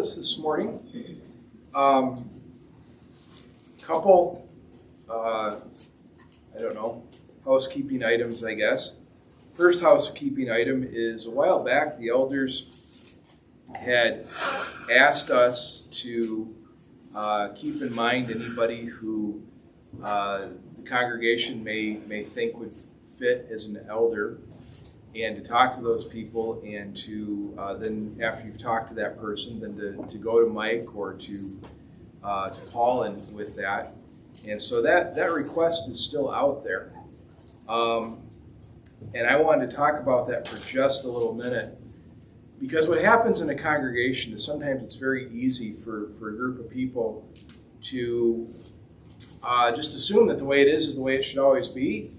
This morning. Couple, housekeeping items, I guess. First housekeeping item is a while back, the elders had asked us to keep in mind anybody who the congregation may think would fit as an elder, and to talk to those people, and to then after you've talked to that person, then to go to Mike or to Paul and with that. And so that request is still out there. And I wanted to talk about that for just a little minute, because what happens in a congregation is sometimes it's very easy for a group of people to just assume that the way it is the way it should always be.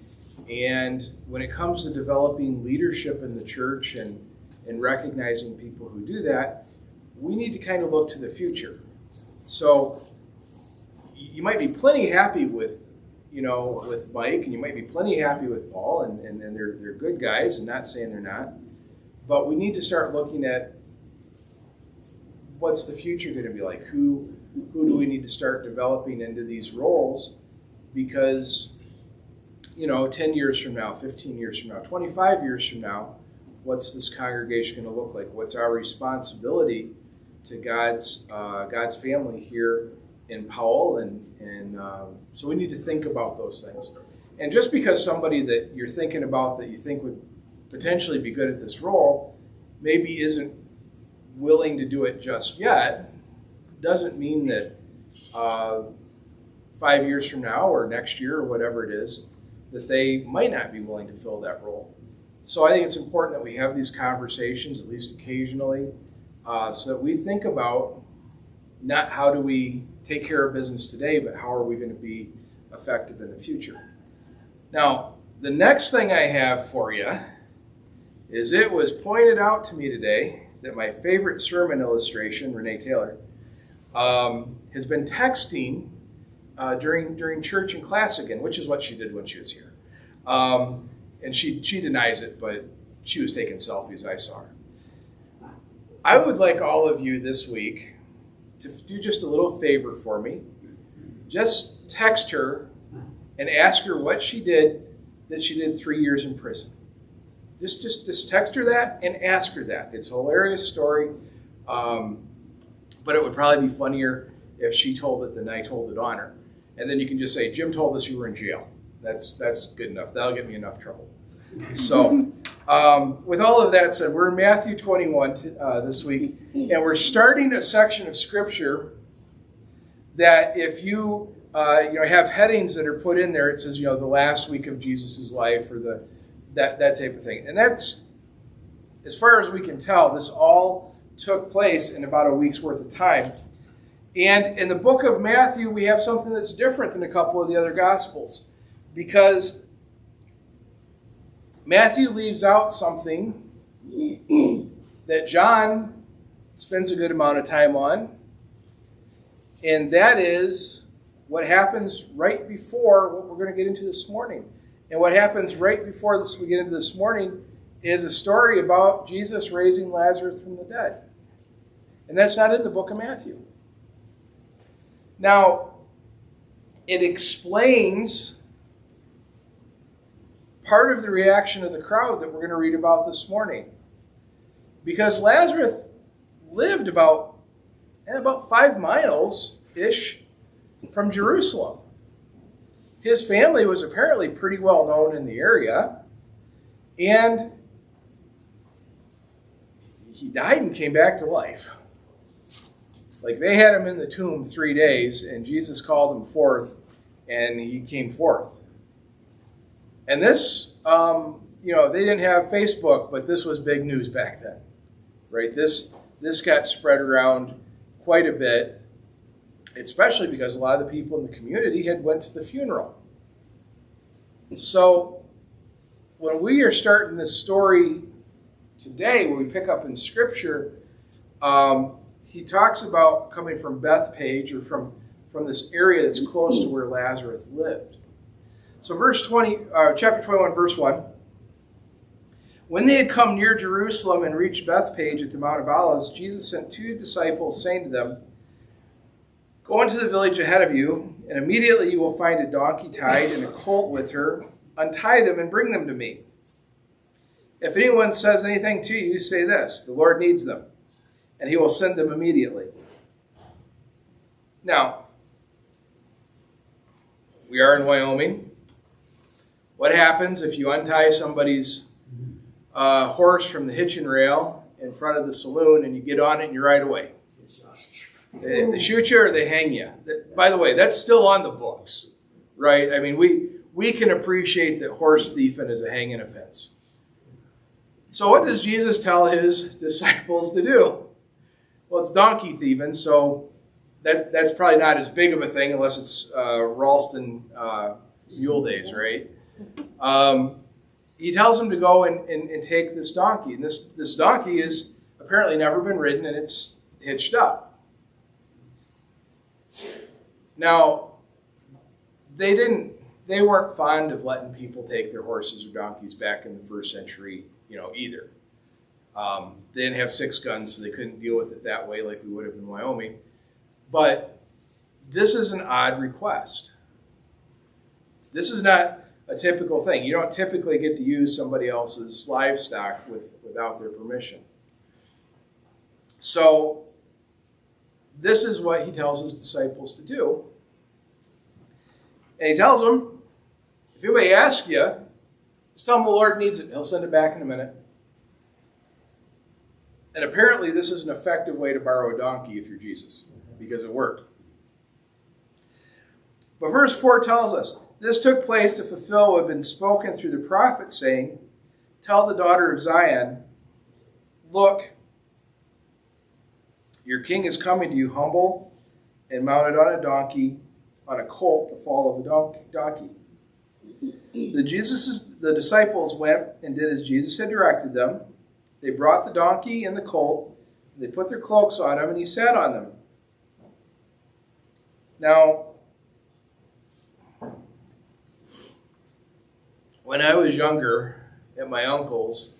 And when it comes to developing leadership in the church and recognizing people who do that, we need to kind of look to the future. So you might be plenty happy with Mike, and you might be plenty happy with Paul, and they're good guys, and not saying they're not. But we need to start looking at what's the future going to be like. Who do we need to start developing into these roles? Because 10 years from now, 15 years from now, 25 years from now, what's this congregation going to look like? What's our responsibility to God's family here in Powell? And so we need to think about those things. And just because somebody that you're thinking about that you think would potentially be good at this role maybe isn't willing to do it just yet, doesn't mean that 5 years from now or next year or whatever it is, that they might not be willing to fill that role. So I think it's important that we have these conversations, at least occasionally, so that we think about not how do we take care of business today, but how are we going to be effective in the future. Now, the next thing I have for you is it was pointed out to me today that my favorite sermon illustration, Renee Taylor, has been texting during church and class again, which is what she did when she was here. And she denies it, but she was taking selfies, I saw her. I would like all of you this week to do just a little favor for me. Just text her and ask her what she did that she did 3 years in prison. Just text her that and ask her that. It's a hilarious story, but it would probably be funnier if she told it than I told it on her. And then you can just say, Jim told us you were in jail. That's good enough. That'll get me enough trouble. So with all of that said, we're in Matthew 21 this week, and we're starting a section of Scripture that if you have headings that are put in there, it says, the last week of Jesus' life, or that type of thing. And that's, as far as we can tell, this all took place in about a week's worth of time. And in the book of Matthew, we have something that's different than a couple of the other Gospels, because Matthew leaves out something that John spends a good amount of time on, and that is what happens right before what we're going to get into this morning. And what happens right before we get into this morning is a story about Jesus raising Lazarus from the dead. And that's not in the book of Matthew. Now, it explains part of the reaction of the crowd that we're going to read about this morning. Because Lazarus lived about 5 miles-ish from Jerusalem. His family was apparently pretty well known in the area, and he died and came back to life. Like, they had him in the tomb 3 days, and Jesus called him forth, and he came forth. And this, they didn't have Facebook, but this was big news back then, right? This got spread around quite a bit, especially because a lot of the people in the community had went to the funeral. So when we are starting this story today, when we pick up in Scripture, he talks about coming from Bethpage, or from this area that's close to where Lazarus lived. So chapter 21, verse 1. When they had come near Jerusalem and reached Bethpage at the Mount of Olives, Jesus sent 2 disciples, saying to them, "Go into the village ahead of you, and immediately you will find a donkey tied and a colt with her. Untie them and bring them to me. If anyone says anything to you, say this: 'The Lord needs them,' and he will send them immediately." Now, we are in Wyoming. What happens if you untie somebody's horse from the hitching rail in front of the saloon and you get on it and you ride away? They shoot you or they hang you. By the way, that's still on the books, right? I mean, we can appreciate that horse thieving is a hanging offense. So what does Jesus tell his disciples to do? Well, it's donkey thieving, so that's probably not as big of a thing unless it's Ralston mule days, right? He tells them to go and take this donkey. And this donkey has apparently never been ridden, and it's hitched up. Now, they weren't fond of letting people take their horses or donkeys back in the first century, either. They didn't have 6 guns, so they couldn't deal with it that way like we would have in Wyoming. But this is an odd request. This is not a typical thing. You don't typically get to use somebody else's livestock without their permission. So this is what he tells his disciples to do. And he tells them, if anybody asks you, just tell them the Lord needs it. He'll send it back in a minute. And apparently this is an effective way to borrow a donkey if you're Jesus, because it worked. But verse 4 tells us, this took place to fulfill what had been spoken through the prophet, saying, "Tell the daughter of Zion, look, your king is coming to you humble and mounted on a donkey, on a colt, the fall of a donkey." The disciples went and did as Jesus had directed them. They brought the donkey and the colt. They put their cloaks on him, and he sat on them. Now, when I was younger, at my uncle's,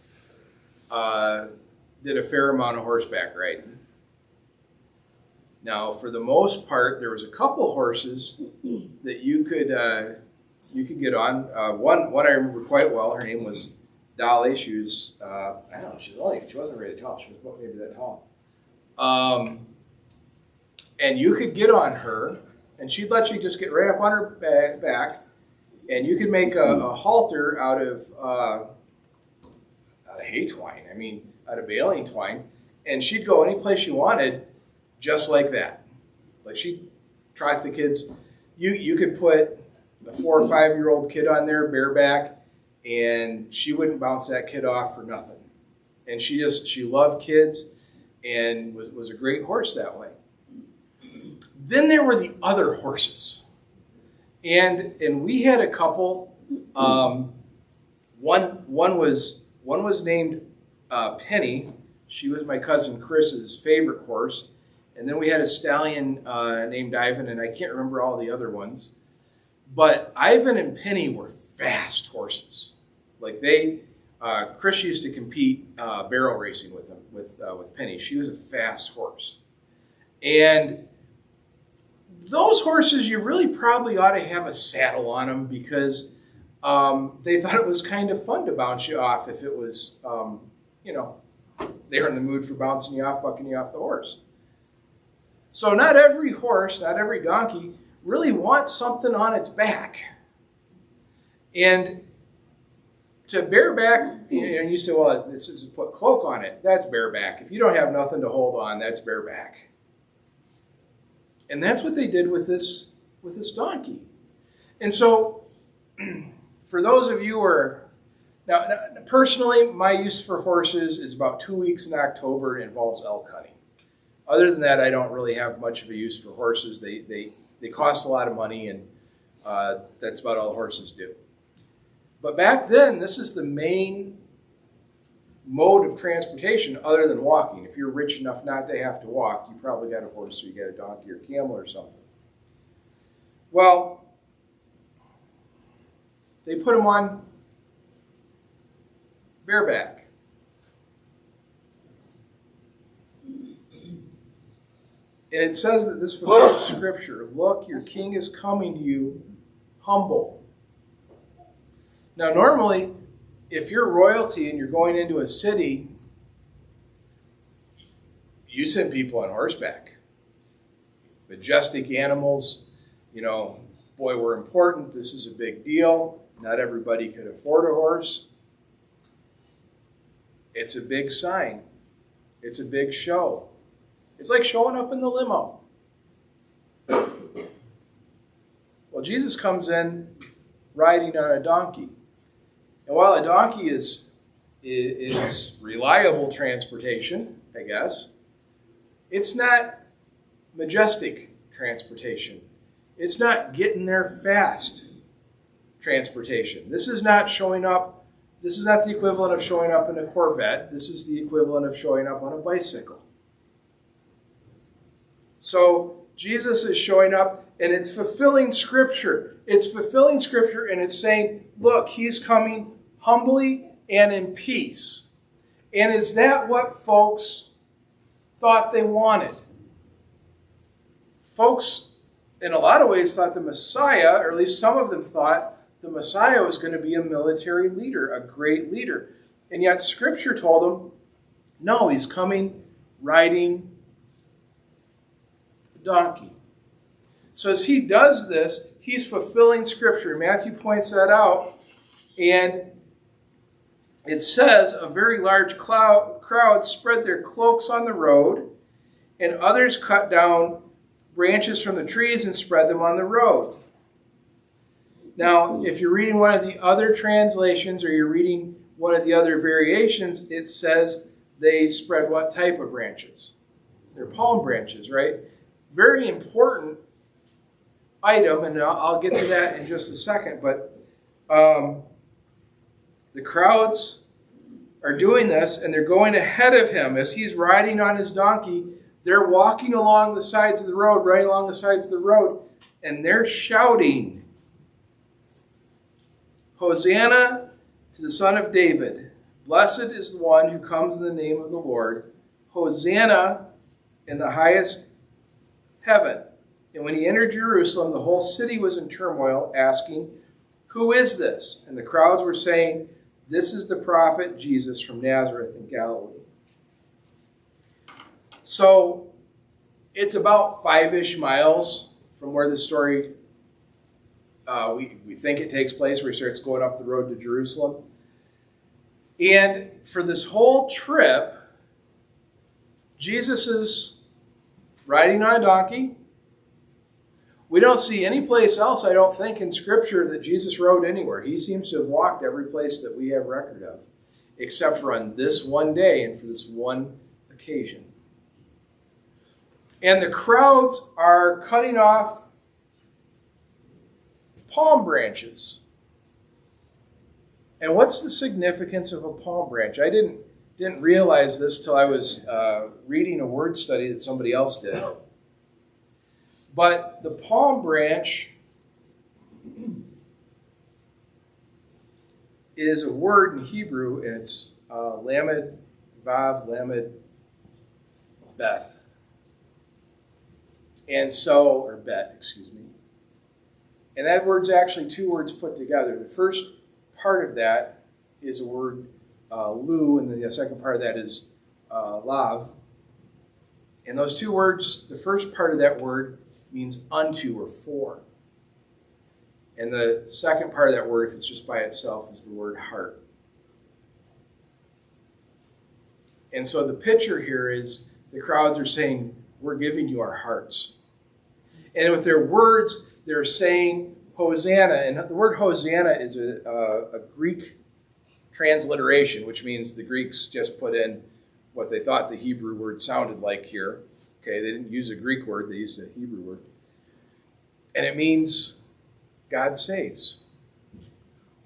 did a fair amount of horseback riding. Now, for the most part, there was a couple horses that you could get on. One I remember quite well. Her name was Dolly. She was I don't know. She wasn't very tall. She was about maybe that tall. And you could get on her, and she'd let you just get right up on her back, and you could make a halter out of hay twine. I mean, out of baling twine, and she'd go any place you wanted, just like that. Like she'd trot the kids. You could put a 4 or 5 year old kid on there bareback, and she wouldn't bounce that kid off for nothing. And she loved kids, and was a great horse that way. Then there were the other horses, and we had a couple. One was named Penny. She was my cousin Chris's favorite horse. And then we had a stallion named Ivan, and I can't remember all the other ones. But Ivan and Penny were fast horses. Like Chris used to compete barrel racing with them, with Penny. She was a fast horse. And those horses, you really probably ought to have a saddle on them, because they thought it was kind of fun to bounce you off if it was, they were in the mood for bouncing you off, bucking you off the horse. So not every horse, not every donkey really wants something on its back. And to bareback, and you say, well, this is to put cloak on it. That's bareback. If you don't have nothing to hold on, that's bareback. And that's what they did with this donkey. And so, for those of you who are, now personally, my use for horses is about 2 weeks in October. It involves elk hunting. Other than that, I don't really have much of a use for horses. They cost a lot of money, and that's about all horses do. But back then, this is the main mode of transportation other than walking. If you're rich enough not to have to walk, you probably got a horse or you got a donkey or camel or something. Well, they put them on bareback. And it says that this fulfills Scripture. Look, your king is coming to you humble. Now, normally, if you're royalty and you're going into a city, you send people on horseback. Majestic animals, boy, we're important. This is a big deal. Not everybody could afford a horse. It's a big sign. It's a big show. It's like showing up in the limo. Well, Jesus comes in riding on a donkey. And while a donkey is reliable transportation, I guess, it's not majestic transportation. It's not getting there fast transportation. This is not showing up. This is not the equivalent of showing up in a Corvette. This is the equivalent of showing up on a bicycle. So Jesus is showing up, and it's fulfilling Scripture. It's fulfilling Scripture, and it's saying, look, he's coming humbly and in peace. And is that what folks thought they wanted? Folks, in a lot of ways, thought the Messiah, or at least some of them thought, the Messiah was going to be a military leader, a great leader. And yet Scripture told them, no, he's coming riding a donkey. So as he does this, he's fulfilling Scripture. Matthew points that out. And it says, a very large crowd spread their cloaks on the road, and others cut down branches from the trees and spread them on the road. Now, if you're reading one of the other translations or you're reading one of the other variations, it says they spread what type of branches? They're palm branches, right? Very important item, and I'll get to that in just a second, but the crowds are doing this, and they're going ahead of him as he's riding on his donkey. They're walking along the sides of the road, right along the sides of the road, and they're shouting, Hosanna to the Son of David. Blessed is the one who comes in the name of the Lord. Hosanna in the highest heaven. And when he entered Jerusalem, the whole city was in turmoil, asking, who is this? And the crowds were saying, this is the prophet Jesus from Nazareth in Galilee. So it's about 5-ish miles from where the story, we think it takes place, where he starts going up the road to Jerusalem. And for this whole trip, Jesus is riding on a donkey. We don't see any place else, I don't think, in Scripture that Jesus rode anywhere. He seems to have walked every place that we have record of, except for on this one day and for this one occasion. And the crowds are cutting off palm branches. And what's the significance of a palm branch? I didn't realize this till I was reading a word study that somebody else did. But the palm branch is a word in Hebrew, and it's lamed, vav, lamed, beth. And so, or bet, excuse me. And that word's actually two words put together. The first part of that is a word, lu, and then the second part of that is lav. And those two words, the first part of that word means unto or for. And the second part of that word, if it's just by itself, is the word heart. And so the picture here is the crowds are saying, we're giving you our hearts. And with their words, they're saying Hosanna. And the word Hosanna is a Greek transliteration, which means the Greeks just put in what they thought the Hebrew word sounded like here. Okay, they didn't use a Greek word, they used a Hebrew word. And it means God saves,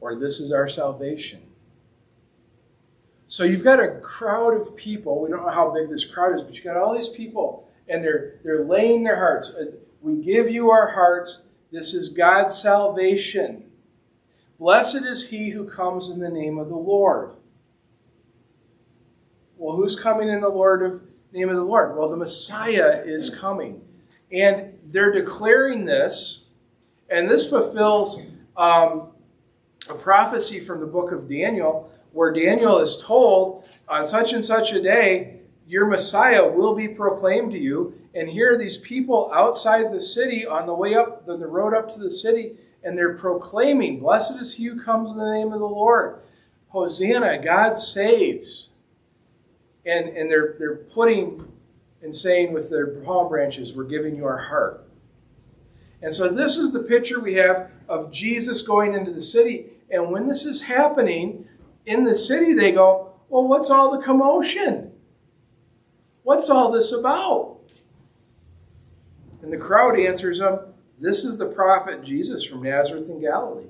or this is our salvation. So you've got a crowd of people. We don't know how big this crowd is, but you've got all these people, and they're laying their hearts. We give you our hearts. This is God's salvation. Blessed is he who comes in the name of the Lord. Well, who's coming in the name of the Lord. Well, the Messiah is coming. And they're declaring this, and this fulfills a prophecy from the book of Daniel, where Daniel is told, on such and such a day, your Messiah will be proclaimed to you. And here are these people outside the city on the way up, the road up to the city, and they're proclaiming, blessed is he who comes in the name of the Lord. Hosanna, God saves. And they're putting and saying with their palm branches, we're giving you our heart. And so this is the picture we have of Jesus going into the city. And when this is happening in the city, they go, well, what's all the commotion? What's all this about? And the crowd answers them, this is the prophet Jesus from Nazareth in Galilee.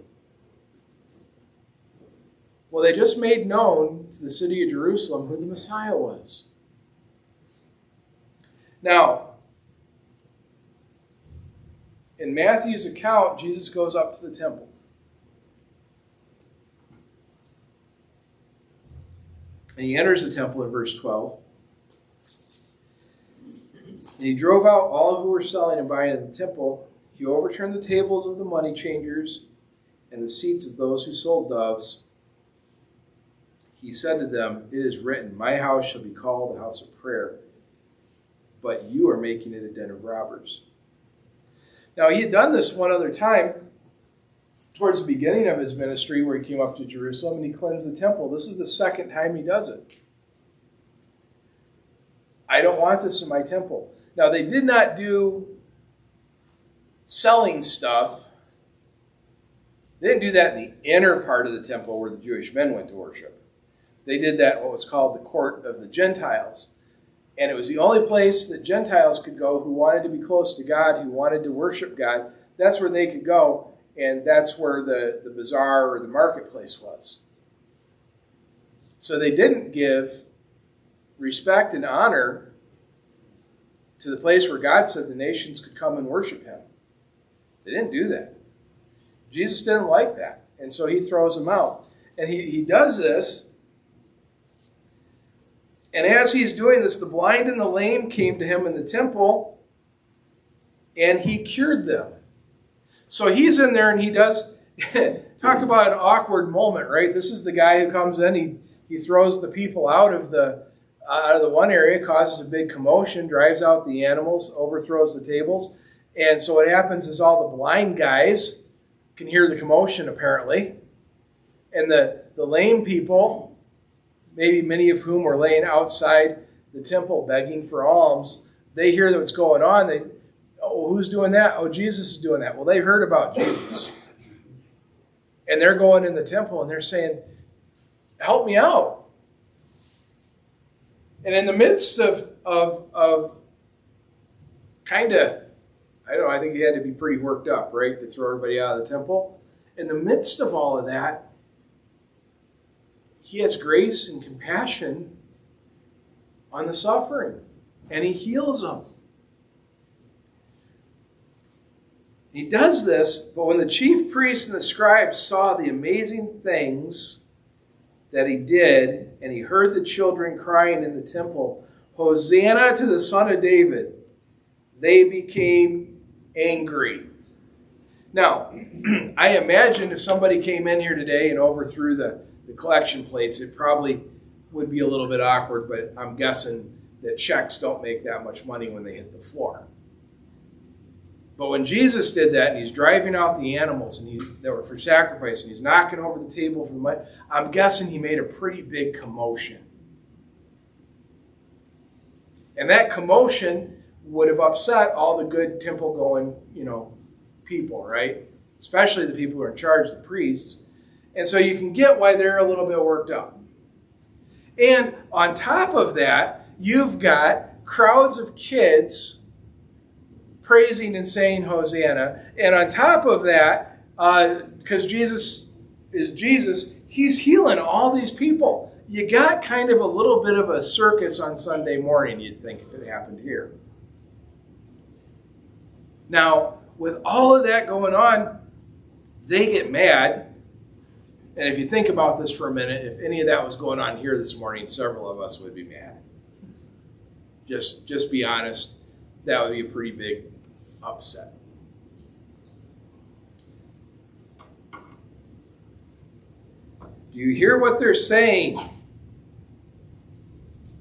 Well, they just made known to the city of Jerusalem who the Messiah was. Now, in Matthew's account, Jesus goes up to the temple. And he enters the temple in verse 12. And he drove out all who were selling and buying in the temple. He overturned the tables of the money changers and the seats of those who sold doves. He said to them, it is written, my house shall be called a house of prayer, but you are making it a den of robbers. Now, he had done this one other time towards the beginning of his ministry where he came up to Jerusalem and he cleansed the temple. This is the second time he does it. I don't want this in my temple. Now, they did not do selling stuff. They didn't do that in the inner part of the temple where the Jewish men went to worship. They did that in what was called the court of the Gentiles. And it was the only place that Gentiles could go who wanted to be close to God, who wanted to worship God. That's where they could go, and that's where the bazaar or the marketplace was. So they didn't give respect and honor to the place where God said the nations could come and worship him. They didn't do that. Jesus didn't like that, and so he throws them out. And he does this. And as he's doing this, the blind and the lame came to him in the temple, and he cured them. So he's in there, and he does, talk about an awkward moment, right? This is the guy who comes in, he throws the people out of the one area, causes a big commotion, drives out the animals, overthrows the tables. And so what happens is all the blind guys can hear the commotion, apparently. And the lame people, maybe many of whom were laying outside the temple begging for alms, they hear what's going on. Oh, who's doing that? Oh, Jesus is doing that. Well, they heard about Jesus. And they're going in the temple and they're saying, help me out. And in the midst of kind of, I don't know, I think he had to be pretty worked up, right, to throw everybody out of the temple. In the midst of all of that, he has grace and compassion on the suffering, and he heals them. He does this, but when the chief priests and the scribes saw the amazing things that he did, and he heard the children crying in the temple, Hosanna to the Son of David, they became angry. Now, I imagine if somebody came in here today and overthrew the collection plates, it probably would be a little bit awkward, but I'm guessing that checks don't make that much money when they hit the floor. But when Jesus did that, and he's driving out the animals that were for sacrifice, and he's knocking over the table for the money, I'm guessing he made a pretty big commotion. And that commotion would have upset all the good temple-going, people, right? Especially the people who are in charge, the priests. And so you can get why they're a little bit worked up. And on top of that, you've got crowds of kids praising and saying Hosanna. And on top of that, because Jesus is Jesus, he's healing all these people. You got kind of a little bit of a circus on Sunday morning, you'd think, if it happened here. Now, with all of that going on, they get mad. And if you think about this for a minute, if any of that was going on here this morning, several of us would be mad. Just be honest. That would be a pretty big upset. Do you hear what they're saying?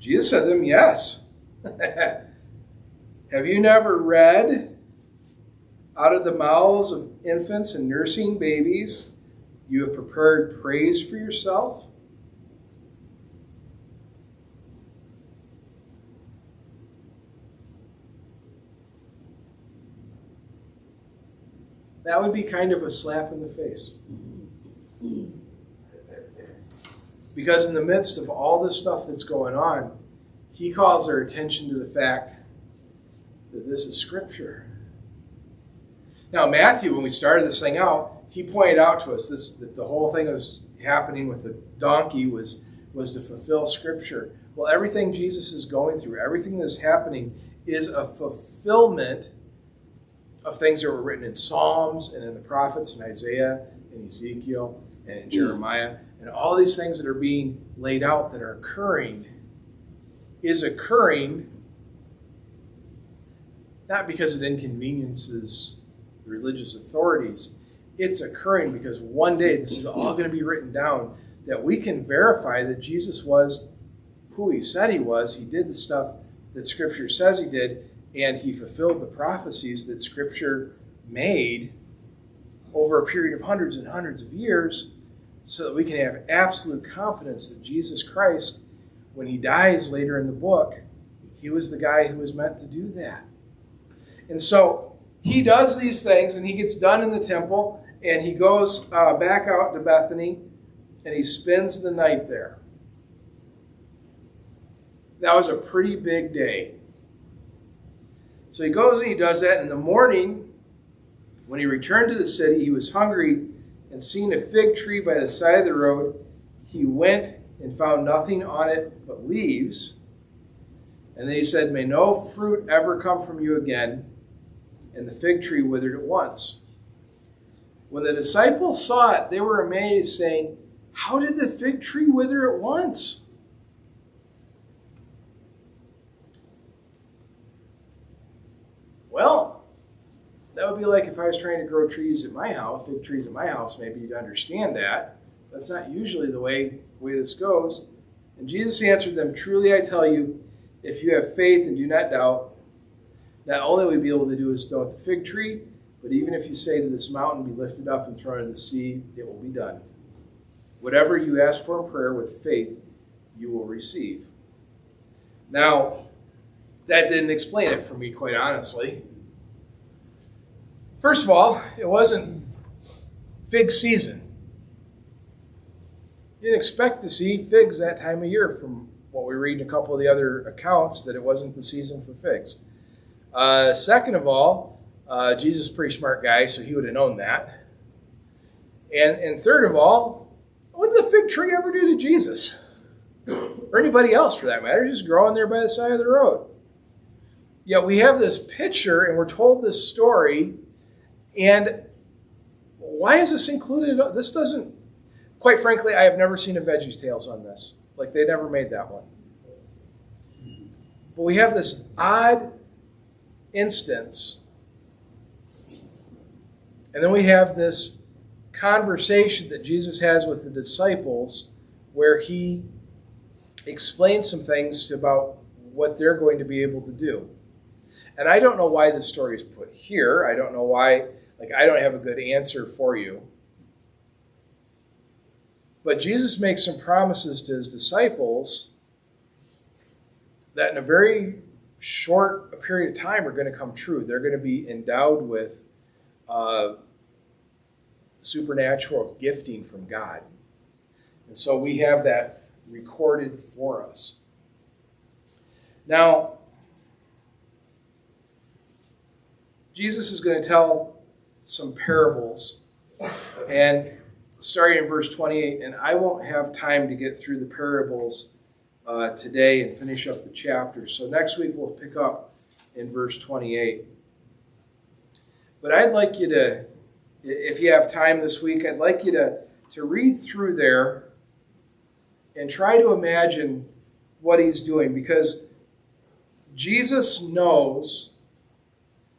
Jesus said to them, yes. Have you never read, out of the mouths of infants and nursing babies, you have prepared praise for yourself? That would be kind of a slap in the face. Because in the midst of all this stuff that's going on, he calls our attention to the fact that this is Scripture. Now, Matthew, when we started this thing out, he pointed out to us that the whole thing that was happening with the donkey was to fulfill Scripture. Well, everything Jesus is going through, everything that's happening is a fulfillment of things that were written in Psalms and in the prophets, in Isaiah, in Ezekiel, and in Jeremiah. And all these things that are being laid out that are occurring is occurring not because it inconveniences the religious authorities. It's occurring because one day this is all going to be written down, that we can verify that Jesus was who he said he was. He did the stuff that Scripture says he did, and he fulfilled the prophecies that Scripture made over a period of hundreds and hundreds of years, so that we can have absolute confidence that Jesus Christ, when he dies later in the book, he was the guy who was meant to do that. And so he does these things, and he gets done in the temple, and he goes back out to Bethany, and he spends the night there. That was a pretty big day. So he goes and he does that. In the morning, when he returned to the city, he was hungry, and seeing a fig tree by the side of the road, he went and found nothing on it but leaves. And then he said, "May no fruit ever come from you again." And the fig tree withered at once. When the disciples saw it, they were amazed, saying, "How did the fig tree wither at once?" Well, that would be like if I was trying to grow trees at my house, fig trees at my house. Maybe you'd understand that. That's not usually the way this goes. And Jesus answered them, "Truly I tell you, if you have faith and do not doubt, not only will you be able to do as done with the fig tree, but even if you say to this mountain, be lifted up and thrown into the sea, it will be done. Whatever you ask for in prayer with faith, you will receive." Now, that didn't explain it for me, quite honestly. First of all, it wasn't fig season. You didn't expect to see figs that time of year from what we read in a couple of the other accounts, that it wasn't the season for figs. Second of all, Jesus is a pretty smart guy, so he would have known that. And third of all, what did the fig tree ever do to Jesus? Or anybody else for that matter, just growing there by the side of the road. Yet we have this picture and we're told this story, and why is this included? This doesn't, quite frankly, I have never seen a Veggie Tales on this. Like, they never made that one. But we have this odd instance, and then we have this conversation that Jesus has with the disciples where he explains some things about what they're going to be able to do. And I don't know why this story is put here. I don't know why, I don't have a good answer for you. But Jesus makes some promises to his disciples that in a very short period of time are going to come true. They're going to be endowed with supernatural gifting from God. And so we have that recorded for us. Now, Jesus is going to tell some parables, and starting in verse 28, and I won't have time to get through the parables today and finish up the chapter. So next week we'll pick up in verse 28. But I'd like you to, if you have time this week, I'd like you to read through there and try to imagine what he's doing, because Jesus knows,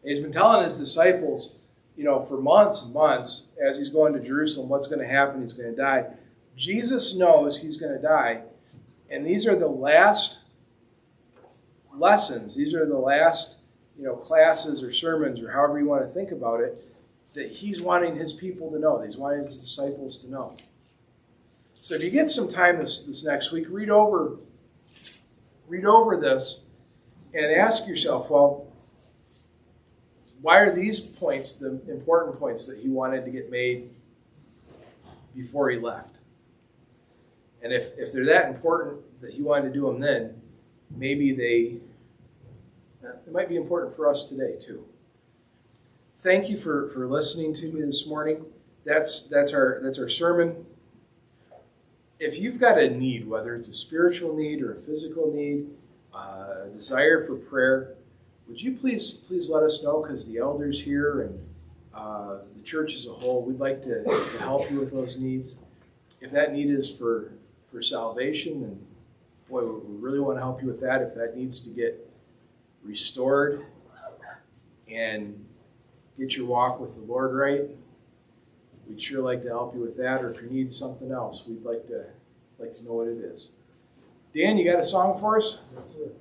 and he's been telling his disciples, for months and months, as he's going to Jerusalem, what's going to happen, he's going to die. Jesus knows he's going to die, and these are the last lessons, these are the last, classes or sermons or however you want to think about it, that he's wanting his people to know, that he's wanting his disciples to know. So if you get some time this next week, read over this and ask yourself, well, why are these points the important points that he wanted to get made before he left? And if they're that important that he wanted to do them then, maybe it might be important for us today too. Thank you for listening to me this morning. That's our sermon. If you've got a need, whether it's a spiritual need or a physical need, a desire for prayer, would you please let us know, because the elders here and the church as a whole, we'd like to help you with those needs. If that need is for salvation, then boy, we really want to help you with that. If that needs to get restored and get your walk with the Lord right, we'd sure like to help you with that. Or if you need something else, we'd like to know what it is. Dan, you got a song for us? That's it.